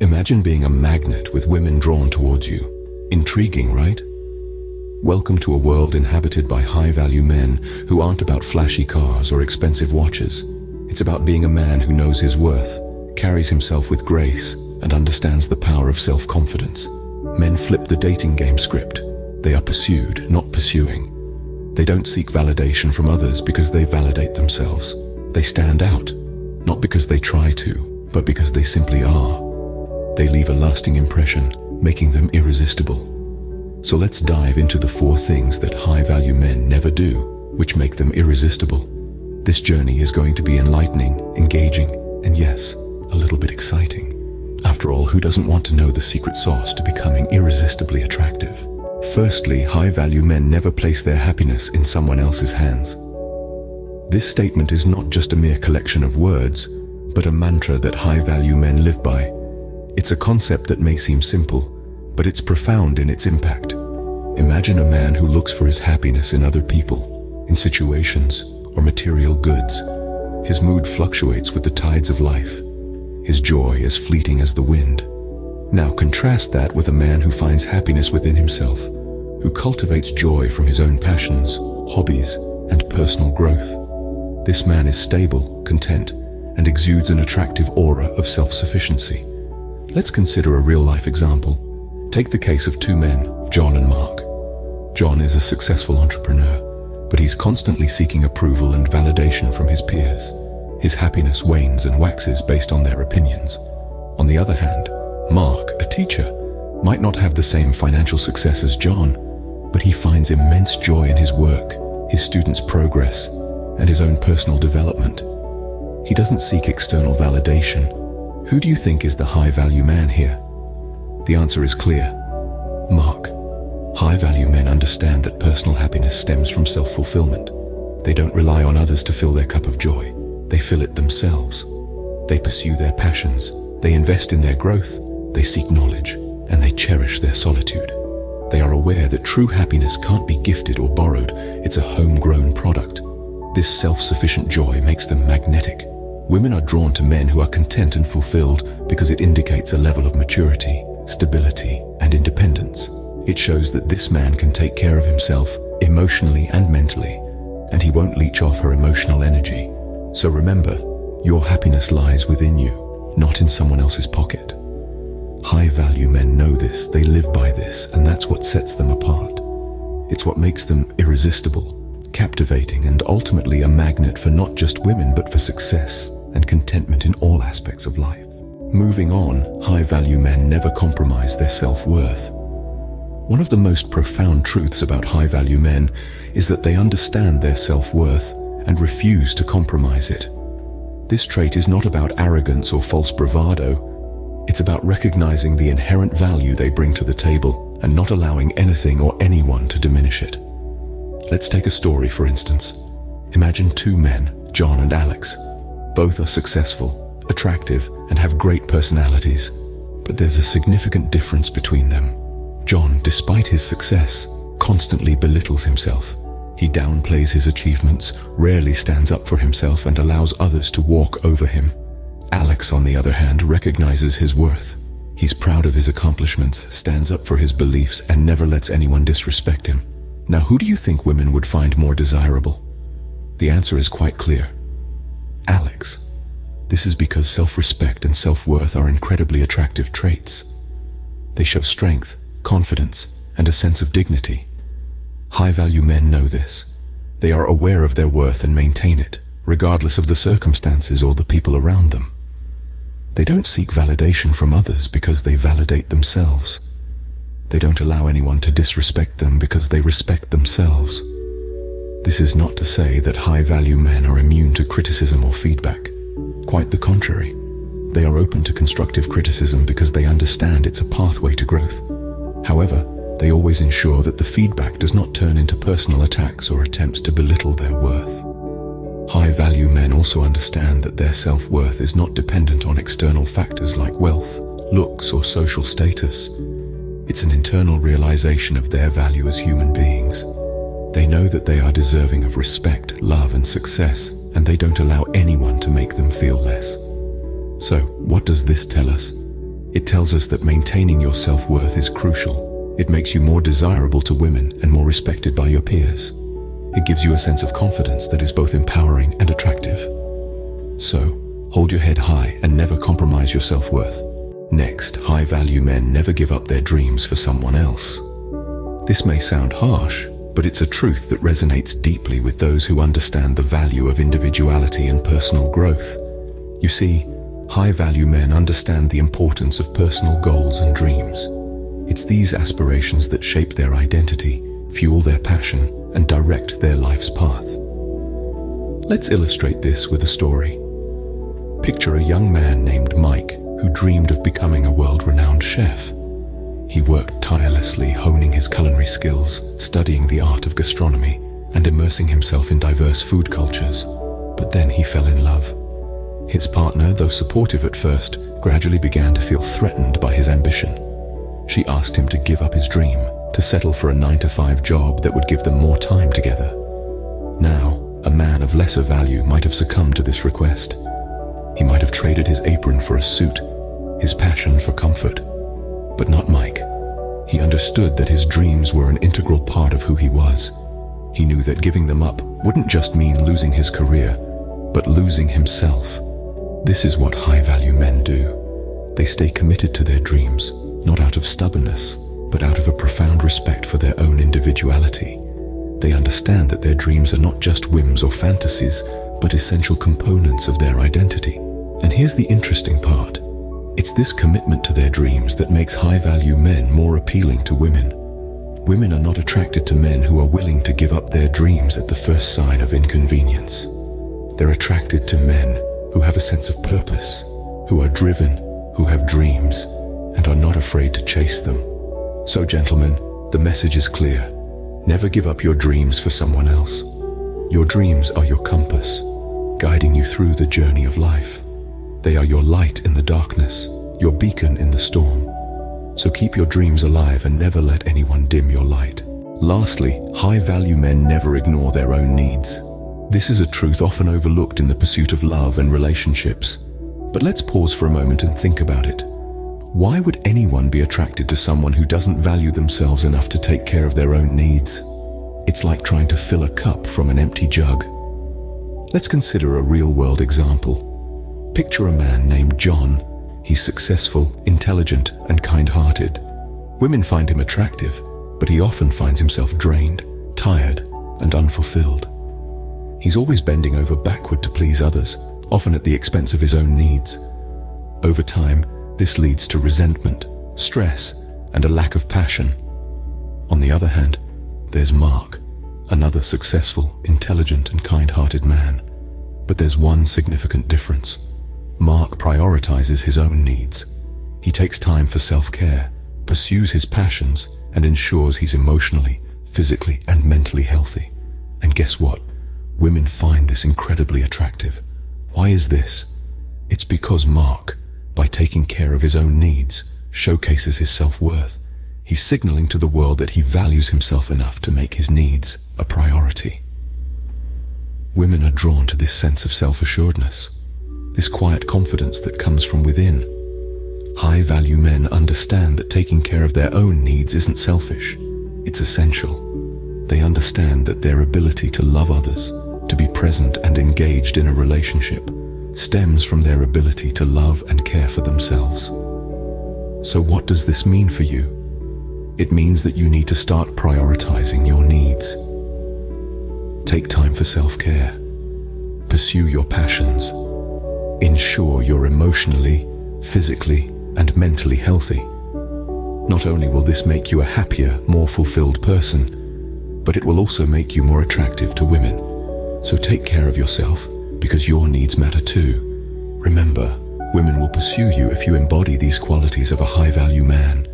Imagine being a magnet with women drawn towards you. Intriguing, right? Welcome to a world inhabited by high-value men who aren't about flashy cars or expensive watches. It's about being a man who knows his worth, carries himself with grace, and understands the power of self-confidence. Men flip the dating game script. They are pursued, not pursuing. They don't seek validation from others because they validate themselves. They stand out, not because they try to, but because they simply are. They leave a lasting impression, making them irresistible. So let's dive into the 4 things that high-value men never do, which make them irresistible. This journey is going to be enlightening, engaging, and yes, a little bit exciting. After all, who doesn't want to know the secret sauce to becoming irresistibly attractive? Firstly, high-value men never place their happiness in someone else's hands. This statement is not just a mere collection of words, but a mantra that high-value men live by. It's a concept that may seem simple, but it's profound in its impact. Imagine a man who looks for his happiness in other people, in situations, or material goods. His mood fluctuates with the tides of life. His joy is fleeting as the wind. Now contrast that with a man who finds happiness within himself, who cultivates joy from his own passions, hobbies, and personal growth. This man is stable, content, and exudes an attractive aura of self-sufficiency. Let's consider a real-life example. Take the case of 2 men, John and Mark. John is a successful entrepreneur, but he's constantly seeking approval and validation from his peers. His happiness wanes and waxes based on their opinions. On the other hand, Mark, a teacher, might not have the same financial success as John, but he finds immense joy in his work, his students' progress, and his own personal development. He doesn't seek external validation. Who do you think is the high-value man here? The answer is clear. Mark. High-value men understand that personal happiness stems from self-fulfillment. They don't rely on others to fill their cup of joy. They fill it themselves. They pursue their passions. They invest in their growth. They seek knowledge, and they cherish their solitude. They are aware that true happiness can't be gifted or borrowed. It's a homegrown product. This self-sufficient joy makes them magnetic. Women are drawn to men who are content and fulfilled because it indicates a level of maturity, stability, and independence. It shows that this man can take care of himself emotionally and mentally, and he won't leech off her emotional energy. So remember, your happiness lies within you, not in someone else's pocket. High-value men know this, they live by this, and that's what sets them apart. It's what makes them irresistible, captivating, and ultimately a magnet for not just women but for success and contentment in all aspects of life. Moving on, high-value men never compromise their self-worth. One of the most profound truths about high-value men is that they understand their self-worth and refuse to compromise it. This trait is not about arrogance or false bravado. It's about recognizing the inherent value they bring to the table and not allowing anything or anyone to diminish it. Let's take a story, for instance. Imagine 2 men, John and Alex. Both are successful, attractive, and have great personalities. But there's a significant difference between them. John, despite his success, constantly belittles himself. He downplays his achievements, rarely stands up for himself, and allows others to walk over him. Alex, on the other hand, recognizes his worth. He's proud of his accomplishments, stands up for his beliefs, and never lets anyone disrespect him. Now, who do you think women would find more desirable? The answer is quite clear. Alex. This is because self-respect and self-worth are incredibly attractive traits. They show strength, confidence, and a sense of dignity. High-value men know this. They are aware of their worth and maintain it, regardless of the circumstances or the people around them. They don't seek validation from others because they validate themselves. They don't allow anyone to disrespect them because they respect themselves. This is not to say that high-value men are immune to criticism or feedback. Quite the contrary. They are open to constructive criticism because they understand it's a pathway to growth. However, they always ensure that the feedback does not turn into personal attacks or attempts to belittle their worth. High-value men also understand that their self-worth is not dependent on external factors like wealth, looks, or social status. It's an internal realization of their value as human beings. They know that they are deserving of respect, love, and success, and they don't allow anyone to make them feel less. So, what does this tell us? It tells us that maintaining your self-worth is crucial. It makes you more desirable to women and more respected by your peers. It gives you a sense of confidence that is both empowering and attractive. So, hold your head high and never compromise your self-worth. Next, high-value men never give up their dreams for someone else. This may sound harsh, but it's a truth that resonates deeply with those who understand the value of individuality and personal growth. You see, high-value men understand the importance of personal goals and dreams. It's these aspirations that shape their identity, fuel their passion, and direct their life's path. Let's illustrate this with a story. Picture a young man named Mike who dreamed of becoming a world-renowned chef. He worked tirelessly, honing his culinary skills, studying the art of gastronomy, and immersing himself in diverse food cultures. But then he fell in love. His partner, though supportive at first, gradually began to feel threatened by his ambition. She asked him to give up his dream, to settle for a 9-to-5 job that would give them more time together. Now, a man of lesser value might have succumbed to this request. He might have traded his apron for a suit, his passion for comfort. But not Mike. He understood that his dreams were an integral part of who he was. He knew that giving them up wouldn't just mean losing his career, but losing himself. This is what high-value men do. They stay committed to their dreams, not out of stubbornness, but out of a profound respect for their own individuality. They understand that their dreams are not just whims or fantasies, but essential components of their identity. And here's the interesting part. It's this commitment to their dreams that makes high-value men more appealing to women. Women are not attracted to men who are willing to give up their dreams at the first sign of inconvenience. They're attracted to men who have a sense of purpose, who are driven, who have dreams, and are not afraid to chase them. So, gentlemen, the message is clear. Never give up your dreams for someone else. Your dreams are your compass, guiding you through the journey of life. They are your light in the darkness, your beacon in the storm. So keep your dreams alive and never let anyone dim your light. Lastly, high-value men never ignore their own needs. This is a truth often overlooked in the pursuit of love and relationships. But let's pause for a moment and think about it. Why would anyone be attracted to someone who doesn't value themselves enough to take care of their own needs? It's like trying to fill a cup from an empty jug. Let's consider a real-world example. Picture a man named John. He's successful, intelligent, and kind-hearted. Women find him attractive, but he often finds himself drained, tired, and unfulfilled. He's always bending over backward to please others, often at the expense of his own needs. Over time, this leads to resentment, stress, and a lack of passion. On the other hand, there's Mark, another successful, intelligent, and kind-hearted man. But there's one significant difference. Mark prioritizes his own needs. He takes time for self-care, pursues his passions, and ensures he's emotionally, physically, and mentally healthy. And guess what? Women find this incredibly attractive. Why is this? It's because Mark, by taking care of his own needs, showcases his self-worth. He's signaling to the world that he values himself enough to make his needs a priority. Women are drawn to this sense of self-assuredness, this quiet confidence that comes from within. High-value men understand that taking care of their own needs isn't selfish, it's essential. They understand that their ability to love others, to be present and engaged in a relationship, stems from their ability to love and care for themselves. So what does this mean for you? It means that you need to start prioritizing your needs. Take time for self-care. Pursue your passions. Ensure you're emotionally, physically, and mentally healthy. Not only will this make you a happier, more fulfilled person, but it will also make you more attractive to women. So take care of yourself, because your needs matter too. Remember, women will pursue you if you embody these qualities of a high-value man.